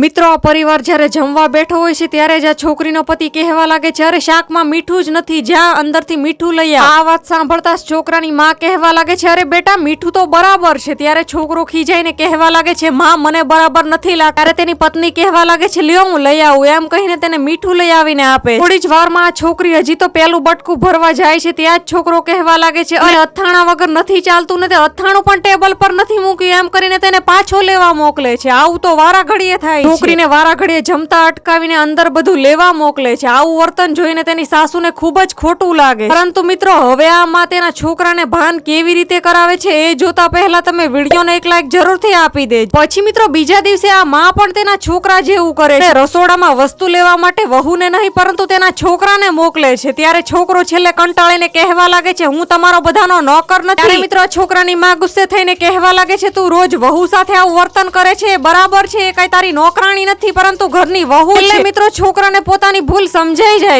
મિત્રો આ પરિવાર જ્યારે જમવા બેઠો હોય છે ત્યારે જ આ છોકરીનો પતિ કહેવા લાગે છે, અરે શાકમાં મીઠું જ નથી, જ્યાં અંદરથી મીઠું લઈ આવ। આ વાત સાંભળતા જ છોકરાની માં કહેવા લાગે છે, અરે બેટા મીઠું તો બરાબર છે। ત્યારે છોકરો ખીજાઈને કહેવા લાગે છે, માં મને બરાબર નથી લાગતું। ત્યારે તેની પત્ની કહેવા લાગે છે, લ્યો હું લઈ આવું, એમ કહીને તેને મીઠું લઈ આવીને આપે। થોડી જ વારમાં આ છોકરી હજી તો પેલું બટકું ભરવા જાય છે ત્યાં જ છોકરો કહેવા લાગે છે, અરે અથાણા વગર નથી ચાલતું, ને તે અથાણું પણ ટેબલ પર નથી મૂક્યું, એમ કરીને તેને પાછો લેવા મોકલે છે। આવું તો વારા ઘડીએ થાય। છોકરીને વારા ઘડીએ જમતા અટકાવીને અંદર બધું લેવા મોકલે છે। આવું વર્તન જોઈને તેની સાસુને ખૂબ જ ખોટું લાગે। પરંતુ મિત્રો હવે આ માં તેના છોકરાને ભાન કેવી રીતે કરાવે છે એ જોતા પહેલા તમે વિડીયોને એક લાઈક જરૂરથી આપી દેજો। પછી મિત્રો બીજા દિવસે આ માં પણ તેના છોકરા જેવું કરે છે, રસોડામાં વસ્તુ લેવા માટે વહુને નહીં પરંતુ તેના છોકરાને મોકલે છે। ત્યારે છોકરો છેલ્લે કંટાળીને કહેવા લાગે છે, હું તમારો બધાનો નોકર નથી। ત્યારે મિત્રો છોકરાની માં ગુસ્સે થઈને કહેવા લાગે છે, તું રોજ વહુ સાથે આવું વર્તન કરે છે બરાબર છે, એ કઈ તારી નોકરાણી નથી પરંતુ ઘરની વહુ છે। એટલે મિત્રો છોકરાને પોતાની ભૂલ સમજાઈ જાય।